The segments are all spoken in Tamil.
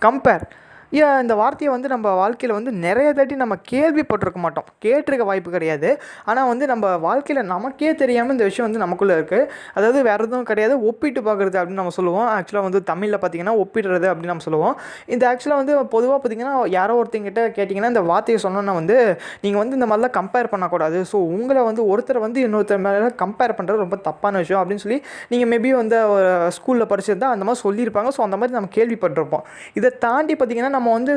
கம்பேர். இந்த வார்த்தையை வந்து நம்ம வாழ்க்கையில் வந்து நிறைய தாட்டி நம்ம கேள்விப்பட்டிருக்க மாட்டோம், கேட்டிருக்க வாய்ப்பு கிடையாது. ஆனால் வந்து நம்ம வாழ்க்கையில் நமக்கே தெரியாமல் இந்த விஷயம் வந்து நமக்குள்ளே இருக்குது. அதாவது வேறு எதுவும் கிடையாது, ஒப்பிட்டு பார்க்குறது அப்படின்னு நம்ம சொல்லுவோம். ஆக்சுவலாக வந்து தமிழில் பார்த்திங்கன்னா ஒப்பிடுறது அப்படின்னு நம்ம சொல்லுவோம். இந்த ஆக்சுவலாக வந்து பொதுவாக பார்த்திங்கன்னா யாரோ ஒருத்தங்கிட்ட கேட்டிங்கன்னா இந்த வார்த்தையை சொன்னோன்னா வந்து நீங்கள் வந்து இந்த மாதிரிலாம் கம்பேர் பண்ணக்கூடாது. ஸோ உங்களை வந்து ஒருத்தரை வந்து இன்னொருத்தர் மேலே கம்பேர் பண்ணுறது ரொம்ப தப்பான விஷயம் அப்படின்னு சொல்லி நீங்கள் மேபி வந்து ஸ்கூலில் படிச்சிருந்தால் அந்த மாதிரி சொல்லியிருப்பாங்க. ஸோ அந்த மாதிரி நம்ம கேள்விப்பட்டிருப்போம். இதை தாண்டி பார்த்திங்கன்னா நம்ம வந்து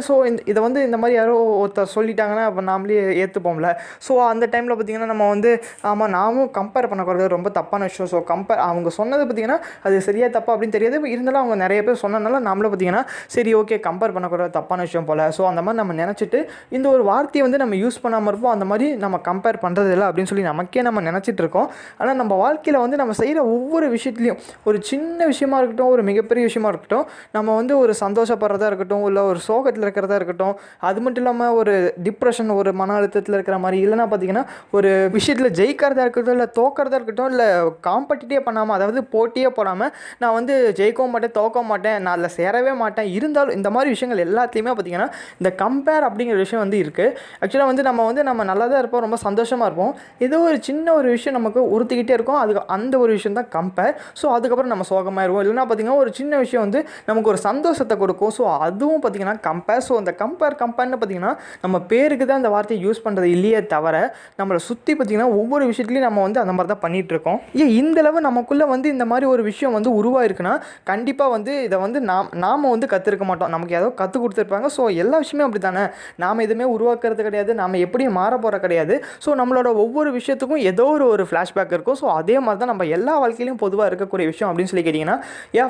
இதை வந்து இந்த மாதிரி யாரோ ஒருத்தர் சொல்லிட்டாங்கன்னா அப்போ நாமளே ஏற்றுப்போம்ல. ஸோ அந்த டைமில் பார்த்திங்கன்னா நம்ம வந்து ஆமாம் நாமும் கம்பேர் பண்ணக்கூடாது, ரொம்ப தப்பான விஷயம். ஸோ அவங்க சொன்னது பார்த்திங்கன்னா அது சரியாக தப்பா அப்படின்னு தெரியாது, இருந்தாலும் அவங்க நிறைய பேர் சொன்னதுனால நம்மளே பார்த்திங்கன்னா சரி ஓகே கம்பேர் பண்ணக்கூடாது, தப்பான விஷயம் போல். ஸோ அந்த மாதிரி நம்ம நினச்சிட்டு இந்த ஒரு வார்த்தையை வந்து நம்ம யூஸ் பண்ணாமல் இருப்போம். அந்த மாதிரி நம்ம கம்பேர் பண்ணுறது இல்லை அப்படின்னு சொல்லி நமக்கே நம்ம நினச்சிட்டு இருக்கோம். ஆனால் நம்ம வாழ்க்கையில் வந்து நம்ம செய்கிற ஒவ்வொரு விஷயத்துலையும் ஒரு சின்ன விஷயமா இருக்கட்டும், ஒரு மிகப்பெரிய விஷயமா இருக்கட்டும், நம்ம வந்து ஒரு சந்தோஷப்படுறதா இருக்கட்டும், இல்லை ஒரு சோகத்தில் இருக்கிறதா இருக்கட்டும், அது மட்டும் இல்லாமல் ஒரு டிப்ரெஷன், ஒரு மன அழுத்தத்தில் இருக்கிற மாதிரி, இல்லைனா பார்த்திங்கன்னா ஒரு விஷயத்தில் ஜெயிக்கிறதா இருக்கட்டும், இல்லை தோக்கிறதா இருக்கட்டும், இல்லை காம்படிட்டிவே பண்ணாமல், அதாவது போட்டியே போடாமல் நான் வந்து ஜெயிக்கவும் மாட்டேன், தோக்கவும் மாட்டேன், நான் அதில் சேரவே மாட்டேன், இருந்தாலும் இந்த மாதிரி விஷயங்கள் எல்லாத்தையுமே பார்த்திங்கன்னா இந்த கம்பேர் அப்படிங்கிற விஷயம் வந்து இருக்குது. ஆக்சுவலாக வந்து நம்ம நல்லா தான் இருப்போம், ரொம்ப சந்தோஷமாக இருப்போம். ஏதோ ஒரு சின்ன ஒரு விஷயம் நமக்கு உறுத்திக்கிட்டே இருக்கும், அதுக்கு அந்த ஒரு விஷயம் தான் கம்பேர். ஸோ அதுக்கப்புறம் நம்ம சோகமாயிருவோம். இல்லைனா பார்த்திங்கன்னா ஒரு சின்ன விஷயம் வந்து நமக்கு ஒரு சந்தோஷத்தை கொடுக்கும். ஸோ அதுவும் பார்த்திங்கன்னா கம்பேர். ஸோ அந்த கம்பேர்னு பார்த்திங்கன்னா நம்ம பேருக்கு தான் அந்த வார்த்தையை யூஸ் பண்ணுறது இல்லையே தவிர நம்மளை சுற்றி பார்த்திங்கன்னா ஒவ்வொரு விஷயத்துலையும் நம்ம வந்து அந்த மாதிரி தான் பண்ணிகிட்ருக்கோம். இந்தளவு நமக்குள்ளே வந்து இந்த மாதிரி ஒரு விஷயம் வந்து உருவாயிருக்குன்னா கண்டிப்பாக வந்து இதை வந்து நாம் வந்து கற்றுருக்க மாட்டோம், நமக்கு ஏதோ கற்றுக் கொடுத்துருப்பாங்க. ஸோ எல்லா விஷயமே அப்படி தானே, நாம் எதுவுமே உருவாக்குறது கிடையாது, நாம் எப்படியும் மாற போகிற கிடையாது. ஸோ நம்மளோட ஒவ்வொரு விஷயத்துக்கும் ஏதோ ஒரு ஃப்ளாஷ்பேக் இருக்கும். ஸோ அதே மாதிரி தான் நம்ம எல்லா வாழ்க்கையிலையும் பொதுவாக இருக்கக்கூடிய விஷயம் அப்படின்னு சொல்லி கேட்டிங்கன்னா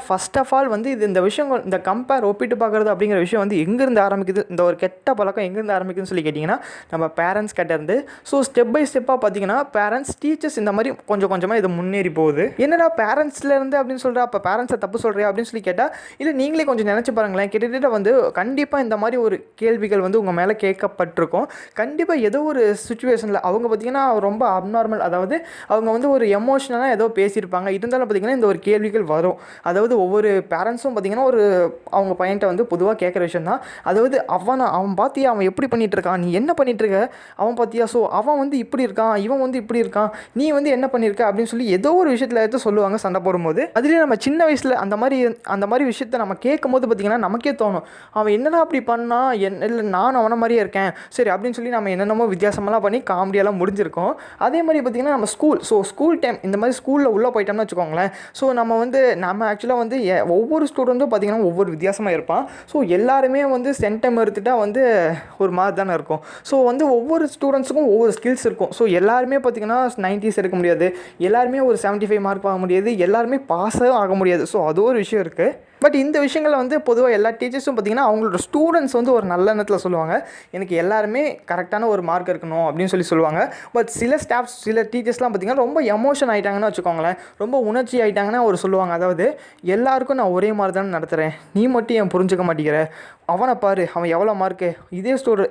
ஃபர்ஸ்ட் ஆஃப் ஆல் வந்து இந்த விஷயங்கள், இந்த கம்பேர் ஒப்பிட்டு பார்க்குறது அப்படிங்கிற விஷயம் வந்து எங்கேருந்து ஆரம்பிக்குது, இந்த ஒரு கெட்ட பழக்கம் எங்கேருந்து ஆரம்பிக்குதுன்னு சொல்லி கேட்டிங்கன்னா நம்ம பேரண்ட்ஸ் கிட்ட இருந்து. ஸோ ஸ்டெப் பை ஸ்டெப்பாக பார்த்தீங்கன்னா பேரண்ட்ஸ், டீச்சர்ஸ், இந்த மாதிரி கொஞ்சம் கொஞ்சமாக இது முன்னேறி போகுது. என்னடா பேரண்ட்ஸ்லேருந்து அப்படின்னு சொல்கிறா, அப்போ பேரண்ட்ஸை தப்பு சொல்கிறியா அப்படின்னு சொல்லி கேட்டால், இல்லை நீங்களே கொஞ்சம் நினச்சி பாருங்களேன். கிட்டத்தட்ட வந்து கண்டிப்பாக இந்த மாதிரி ஒரு கேள்விகள் வந்து உங்கள் மேலே கேட்கப்பட்டிருக்கும். கண்டிப்பாக ஏதோ ஒரு சுச்சுவேஷனில் அவங்க பார்த்திங்கன்னா ரொம்ப அப்நார்மல், அதாவது அவங்க வந்து ஒரு எமோஷ்னலாக ஏதோ பேசியிருப்பாங்க, இருந்தாலும் பார்த்திங்கன்னா இந்த ஒரு கேள்விகள் வரும். அதாவது ஒவ்வொரு பேரண்ட்ஸும் பார்த்திங்கன்னா ஒரு அவங்க பையன்கிட்ட வந்து பொதுவாக கேட்குற விஷயம் தான். அதாவது அவன் பார்த்தியா, அவன் எப்படி பண்ணிகிட்டு இருக்கான், நீ என்ன பண்ணிகிட்டு இருக்க, அவன் பார்த்தியா, ஸோ அவன் வந்து இப்படி இருக்கான், இவன் வந்து இப்படி இருக்கான், நீ வந்து என்ன பண்ணியிருக்க அப்படின்னு சொல்லி ஏதோ ஒரு விஷயத்தில் எடுத்து சொல்லுவாங்க சண்டை போடும்போது. அதுலேயே நம்ம சின்ன வயசில் அந்த மாதிரி விஷயத்தை நம்ம கேட்கும் போது பார்த்திங்கன்னா நமக்கே தோணும், அவன் என்னடா அப்படி பண்ணான், இல்லை நான் அவனை மாதிரியே இருக்கேன் சரி அப்படின்னு சொல்லி நம்ம என்னென்னமோ வித்தியாசமெல்லாம் பண்ணி காமெடியெல்லாம் முடிஞ்சிருக்கோம். அதே மாதிரி பார்த்திங்கன்னா நம்ம ஸ்கூல் டைம், இந்த மாதிரி ஸ்கூலில் உள்ளே போயிட்டோம்னு வச்சுக்கோங்களேன். ஸோ நம்ம ஆக்சுவலாக வந்து ஒவ்வொரு ஸ்டூடெண்ட்டும் பார்த்திங்கன்னா ஒவ்வொரு வித்தியாசமாக இருப்பான். ஸோ எல்லாருமே வந்து சென்டம் எடுத்துட்டால் வந்து ஒரு மாதிரி தானே இருக்கும். ஸோ வந்து ஒவ்வொரு ஸ்டூடெண்ட்ஸுக்கும் ஒவ்வொரு ஸ்கில்ஸ் இருக்கும். ஸோ எல்லாருமே பார்த்திங்கன்னா 90s எடுக்க முடியாது, எல்லாருமே ஒரு 75 மார்க் வாங்க முடியாது, எல்லாருமே பாஸும் ஆக முடியாது. ஸோ அது ஒரு விஷயம் இருக்குது. பட் இந்த விஷயங்களை வந்து பொதுவாக எல்லா டீச்சர்ஸும் பார்த்திங்கன்னா அவங்களோட ஸ்டூடெண்ட்ஸ் வந்து ஒரு நல்ல எண்ணத்தில் சொல்லுவாங்க, எனக்கு எல்லாருமே கரெக்டான ஒரு மார்க் இருக்கணும் அப்படின்னு சொல்லுவாங்க. பட் சில ஸ்டாஃப்ஸ், சில டீச்சர்ஸ்லாம் பார்த்திங்கன்னா ரொம்ப எமோஷன் ஆகிட்டாங்கன்னு வச்சுக்கோங்களேன், ரொம்ப உணர்ச்சி ஆகிட்டாங்கன்னா அவர் சொல்லுவாங்க, அதாவது எல்லாருக்கும் நான் ஒரே மாதிரி தானே நடத்துகிறேன், நீ மட்டும் ஏன் புரிஞ்சுக்க மாட்டேங்கிற, அவனை பாரு, அவன் எவ்வளோ மார்க்கு,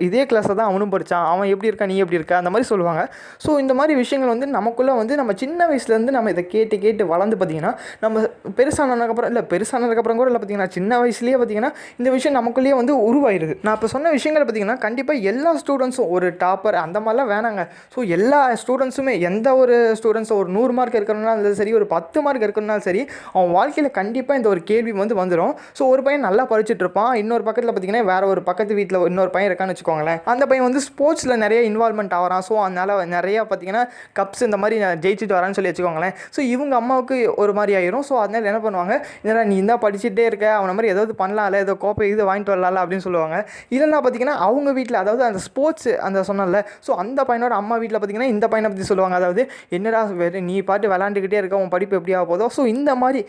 இதே கிளாஸில் தான் அவனும் படித்தான், அவன் எப்படி இருக்கா, நீ எப்படி இருக்கா, அந்த மாதிரி சொல்லுவாங்க. ஸோ இந்த மாதிரி விஷயங்கள் வந்து நமக்குள்ளே வந்து நம்ம சின்ன வயசுலேருந்து நம்ம இதை கேட்டு வளர்ந்து பார்த்திங்கன்னா நம்ம பெருசானதுக்கப்புறம் கூட இல்லை பார்த்திங்கன்னா சின்ன வயசுலேயே பார்த்திங்கன்னா இந்த விஷயம் நமக்குள்ளேயே வந்து உருவாயிருது. நான் இப்போ சொன்ன விஷயங்கள் பார்த்திங்கன்னா கண்டிப்பாக எல்லா ஸ்டூடெண்ட்ஸும் ஒரு டாப்பர் அந்த மாதிரிலாம் வேணாங்க. ஸோ எல்லா ஸ்டூடெண்ட்ஸுமே, எந்த ஒரு ஸ்டூடெண்ட்ஸும் ஒரு 100 மார்க் இருக்கணும்னாலும் சரி, ஒரு 10 மார்க் இருக்கணும்னாலும் சரி, அவன் வாழ்க்கையில் கண்டிப்பாக இந்த ஒரு கேள்வி வந்து வந்துடும். ஸோ ஒரு பையன் நல்லா படிச்சுட்டு இருப்பான், இன்னொரு பக்கத்தில் பார்த்திங்கன்னா வேறு ஒரு பக்கத்து வீட்டில் இன்னொரு பையன் இருக்கான்னு வச்சுக்கோங்களேன். அந்த பையன் வந்து ஸ்போர்ட்ஸில் நிறைய இன்வால்மெண்ட் ஆகிறான். ஸோ அதனால் நிறையா பார்த்திங்கன்னா கப்ஸ் இந்த மாதிரி ஜெயிச்சுட்டு வரான்னு சொல்லி வச்சுக்கோங்களேன். ஸோ இவங்க அம்மாவுக்கு ஒரு மாதிரி ஆயிரும். ஸோ அதனால் என்ன பண்ணுவாங்க, என்னடா நீ இந்த படிச்சுட்டே இருக்க, அவனை மாதிரி ஏதாவது பண்ணலாம்ல, ஏதோ கோப்பை இது வாங்கிட்டு வரலாம்ல அப்படின்னு சொல்லுவாங்க. இல்லைன்னா பார்த்திங்கன்னா அவங்க வீட்டில், அதாவது அந்த ஸ்போர்ட்ஸ் அந்த சொன்னல, ஸோ அந்த பையனோட அம்மா வீட்டில் பார்த்திங்கன்னா இந்த பையனை பற்றி சொல்லுவாங்க, அதாவது என்னடா நீ பாட்டு விளாண்டுக்கிட்டே இருக்க, உன் படிப்பு எப்படி ஆக போதோ. ஸோ இந்த மாதிரி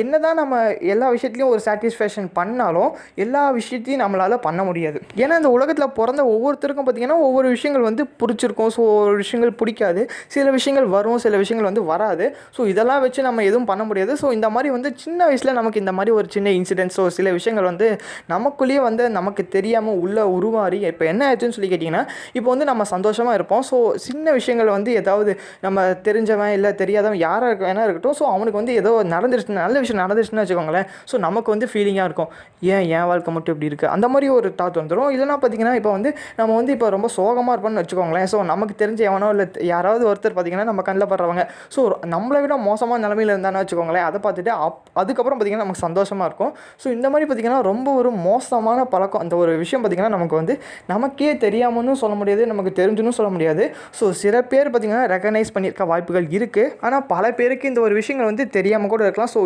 என்ன தான் நம்ம எல்லா விஷயத்துலையும் ஒரு சாட்டிஸ்ஃபேக்ஷன் பண்ணாலும் எல்லா விஷயத்தையும் நம்மளால் பண்ண முடியாது. ஏன்னா இந்த உலகத்தில் பிறந்த ஒவ்வொருத்தருக்கும் பார்த்திங்கன்னா ஒவ்வொரு விஷயங்கள் வந்து பிடிச்சிருக்கும், ஸோ ஒரு விஷயங்கள் பிடிக்காது, சில விஷயங்கள் வரும், சில விஷயங்கள் வந்து வராது. ஸோ இதெல்லாம் வச்சு நம்ம எதுவும் பண்ண முடியாது. ஸோ இந்த மாதிரி வந்து சின்ன வயசில் நமக்கு இந்த மாதிரி ஒரு சின்ன இன்சிடென்ட்ஸோ சில விஷயங்கள் வந்து நமக்குள்ளேயே வந்து நமக்கு தெரியாமல் உள்ளே உருவாரி இப்போ என்ன ஆச்சுன்னு சொல்லி கேட்டிங்கன்னா, இப்போ வந்து நம்ம சந்தோஷமாக இருப்போம். ஸோ சின்ன விஷயங்கள் வந்து ஏதாவது நம்ம தெரிஞ்சவன் இல்லை தெரியாதவன் யாராக வேணா இருக்கட்டும், ஸோ அவனுக்கு வந்து ஏதோ நடந்துருச்சு, நல்ல விஷயம் நடந்துருச்சுன்னு வச்சுக்கோங்களேன். ஸோ நமக்கு வந்து ஃபீலிங்காக இருக்கும், என் வாழ்க்கை மட்டும் இப்படி இருக்குது அந்த மாதிரி ஒரு தாட் வந்துடும். இல்லைனா பார்த்திங்கன்னா இப்போ வந்து நம்ம வந்து இப்போ ரொம்ப சோகமாக இருப்போம்னு வச்சுக்கோங்களேன். ஸோ நமக்கு தெரிஞ்ச எவனோ இல்லை யாராவது ஒருத்தர் பார்த்திங்கன்னா நம்ம கண்ணில் படுறவங்க ஸோ நம்மளை விட மோசமான நிலமையில் இருந்தான்னு வச்சுக்கோங்களேன். அதை பார்த்துட்டு அதுக்கப்புறம் பார்த்திங்கன்னா நமக்கு சந்தோஷமாக இருக்கும். ஸோ இந்த மாதிரி பார்த்திங்கன்னா ரொம்ப ஒரு மோசமான பழக்கம். அந்த ஒரு விஷயம் பார்த்திங்கன்னா நமக்கு வந்து நமக்கே தெரியாமலும் சொல்ல முடியாது, நமக்கு தெரிஞ்சுன்னு சொல்ல முடியாது. ஸோ சில பேர் பார்த்திங்கன்னா ரெகனைஸ் பண்ணியிருக்க வாய்ப்புகள் இருக்குது. ஆனால் பல பேருக்கு இந்த ஒரு விஷயங்கள் வந்து தெரியாமல் கூட இருக்கலாம். ஸோ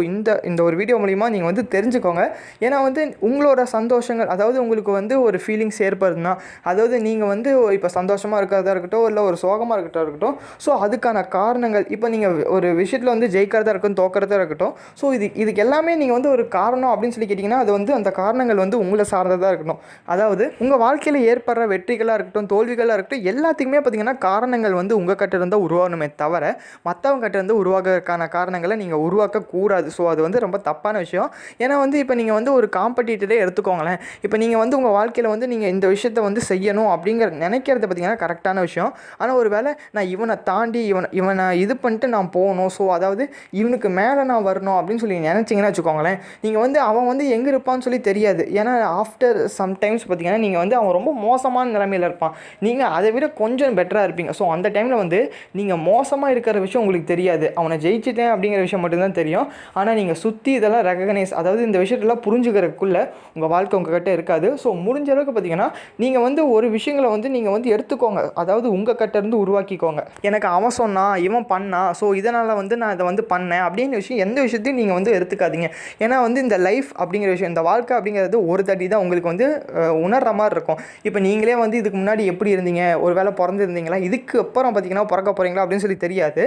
இந்த ஒரு வீடியோ மூலிமா நீங்கள் வந்து தெரிஞ்சுக்கோங்க. ஏன்னா வந்து உங்களோட சந்தோஷங்கள், அதாவது உங்களுக்கு வந்து ஒரு ஃபீலிங்ஸ் ஏற்படுதுன்னா, அதாவது நீங்கள் வந்து இப்போ சந்தோஷமாக இருக்கிறதா இருக்கட்டும் இல்லை ஒரு சோகமாக இருக்கட்டும், ஸோ அதுக்கான காரணங்கள் இப்போ நீங்கள் ஒரு விஷயத்தில் வந்து ஜெயிக்கிறதா இருக்கட்டும் தோக்கிறதா இருக்கட்டும், ஸோ இதுக்கு எல்லாமே நீங்கள் வந்து ஒரு காரணம் அப்படின்னு சொல்லி கேட்டிங்கன்னா அது வந்து அந்த காரணங்கள் வந்து உங்களை சார்ந்ததாக இருக்கணும். அதாவது உங்கள் வாழ்க்கையில் ஏற்படுற வெற்றிகளாக இருக்கட்டும் தோல்விகளாக இருக்கட்டும் எல்லாத்துக்குமே பார்த்திங்கன்னா காரணங்கள் வந்து உங்கள் கிட்ட இருந்தால் உருவாகணுமே தவிர மற்றவங்க கிட்ட இருந்து உருவாகிறதுக்கான காரணங்களை நீங்கள் உருவாக்கக்கூடாது. ஸோ அது வந்து ரொம்ப தப்பான விஷயம். ஏன்னா வந்து இப்போ நீங்கள் வந்து ஒரு காம்படிட்டரே எடுத்துக்கோங்களேன். இப்போ நீங்கள் வந்து உங்கள் வாழ்க்கையில் வந்து நீங்கள் இந்த விஷயத்தை வந்து செய்யணும் அப்படிங்கிற நினைக்கிறது பார்த்திங்கன்னா கரெக்டான விஷயம். ஆனால் ஒரு வேளை நான் இவனை தாண்டி இவனை இது பண்ணிட்டு நான் போகணும், ஸோ அதாவது இவனுக்கு மேலே நான் வரணும் அப்படின்னு சொல்லி நினச்சிங்கன்னா வச்சுக்கோங்களேன், நீங்கள் வந்து அவன் வந்து எங்கே இருப்பான்னு சொல்லி தெரியாது. ஏன்னா ஆஃப்டர் சம்டைம்ஸ் பார்த்திங்கன்னா நீங்கள் வந்து அவன் ரொம்ப மோசமான நிலைமையில் இருப்பான், நீங்கள் அதை விட கொஞ்சம் பெட்டராக இருப்பீங்க. ஸோ அந்த டைமில் வந்து நீங்கள் மோசமாக இருக்கிற விஷயம் உங்களுக்கு தெரியாது, அவனை ஜெயிச்சிட்டேன் அப்படிங்கிற விஷயம் மட்டும்தான் தெரியும். ஆனால் நீங்கள் சுற்றி இதெல்லாம் ரெகனைஸ், அதாவது இந்த விஷயத்தெல்லாம் புரிஞ்சுக்கிறதுக்குள்ளே உங்கள் வாழ்க்கை உங்கள்கிட்ட இருக்காது. ஸோ முடிஞ்ச அளவுக்கு பார்த்திங்கன்னா நீங்கள் வந்து ஒரு விஷயங்களை வந்து நீங்கள் வந்து எடுத்துக்கோங்க, அதாவது உங்கள் கிட்ட இருந்து உருவாக்கிக்கோங்க. எனக்கு அவன் சொன்னான் இவன் பண்ணான் ஸோ இதனால் வந்து நான் இதை வந்து பண்ணேன் அப்படின்னு விஷயம் எந்த விஷயத்தையும் நீங்கள் வந்து எடுத்துக்காதீங்க. ஏன்னா வந்து இந்த லைஃப் அப்படிங்கிற விஷயம், இந்த வாழ்க்கை அப்படிங்கிறது ஒரு தட்டி தான் உங்களுக்கு வந்து உணர்கிற மாதிரி இருக்கும். இப்போ நீங்களே வந்து இதுக்கு முன்னாடி எப்படி இருந்தீங்க, ஒரு வேளை பிறந்திருந்தீங்களா, இதுக்கு அப்புறம் பார்த்திங்கன்னா பிறக்க போகிறீங்களா அப்படின்னு சொல்லி தெரியாது.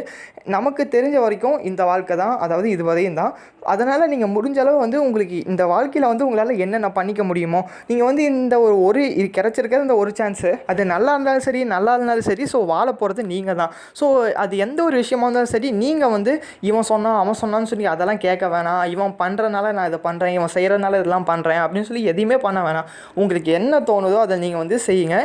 நமக்கு தெரிஞ்ச வரைக்கும் இந்த வாழ்க்கை தான், அதாவது இது வரையும் தான். அதனால் நீங்கள் முடிஞ்ச அளவு வந்து உங்களுக்கு இந்த வாழ்க்கையில் வந்து உங்களால் என்னென்ன பண்ணிக்க முடியுமோ நீங்கள் வந்து இந்த ஒரு கிடச்சிருக்கிறது இந்த ஒரு சான்ஸு, அது நல்லா இருந்தாலும் சரி நல்லா இருந்தாலும் சரி, ஸோ வாழ போகிறது நீங்கள் தான். ஸோ அது எந்த ஒரு விஷயமா இருந்தாலும் சரி, நீங்கள் வந்து இவன் சொன்னான் அவன் சொன்னான்னு சொல்லி அதெல்லாம் கேட்க வேணாம். இவன் பண்ணுறனால நான் இதை பண்ணுறேன், இவன் செய்கிறனால இதெல்லாம் பண்ணுறேன் அப்படின்னு சொல்லி எதையுமே பண்ண வேணாம். உங்களுக்கு என்ன தோணுதோ அதை நீங்கள் வந்து செய்யுங்க.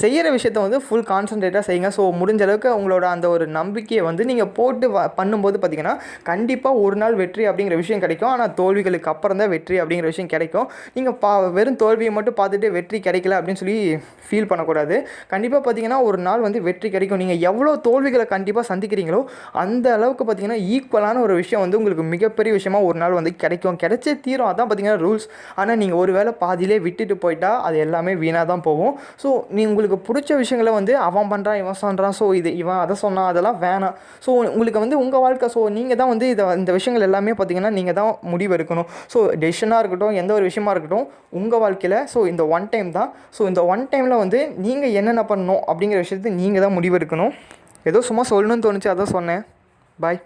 செய்கிற விஷயத்த வந்து ஃபுல் கான்சன்ட்ரேட்டாக செய்யுங்க. ஸோ முடிஞ்ச அளவுக்கு உங்களோட அந்த ஒரு நம்பிக்கையை வந்து நீங்கள் போட்டு பண்ணும்போது பார்த்திங்கன்னா கண்டிப்பாக ஒரு நாள் வெற்றி அப்படிங்கிற விஷயம் கிடைக்கும். ஆனால் தோல்விகளுக்கு அப்புறம் தான் வெற்றி அப்படிங்கிற விஷயம் கிடைக்கும். நீங்கள் வெறும் தோல்வியை மட்டும் பார்த்துட்டு வெற்றி கிடைக்கல அப்படின்னு சொல்லி ஃபீல் பண்ணக்கூடாது. கண்டிப்பாக பார்த்திங்கன்னா ஒரு நாள் வந்து வெற்றி கிடைக்கும். நீங்கள் எவ்வளோ தோல்விகளை கண்டிப்பாக சந்திக்கிறீங்களோ அந்த அளவுக்கு பார்த்திங்கன்னா ஈக்குவலான ஒரு விஷயம் வந்து உங்களுக்கு மிகப்பெரிய விஷயமா ஒரு நாள் வந்து கிடைச்சே தீரும். அதான் பார்த்திங்கன்னா ரூல்ஸ். ஆனால் நீங்கள் ஒரு வேளை பாதியிலே விட்டுட்டு போயிட்டால் அது எல்லாமே வீணாக தான் போகும். ஸோ உங்களுக்கு பிடிச்ச விஷயங்களை வந்து அவன் பண்ணுறான் இவன் சொல்கிறான், ஸோ இவன் அதை சொன்னான் அதெல்லாம் வேணாம். ஸோ உங்களுக்கு வந்து உங்கள் வாழ்க்கை, ஸோ நீங்கள் தான் வந்து இந்த விஷயங்கள் எல்லாமே பார்த்திங்கன்னா நீங்கள் தான் முடிவு எடுக்கணும். ஸோ டெசிஷனாக இருக்கட்டும் எந்த ஒரு விஷயமா இருக்கட்டும் உங்கள் வாழ்க்கையில் ஸோ இந்த ஒன் டைம் தான். ஸோ இந்த ஒன் டைமில் வந்து நீங்கள் என்னென்ன பண்ணணும் அப்படிங்கிற விஷயத்தை நீங்கள் தான் முடிவு எடுக்கணும். ஏதோ சும்மா சொல்லணும்னு தோணுச்சு அதான் சொன்னேன். பாய்.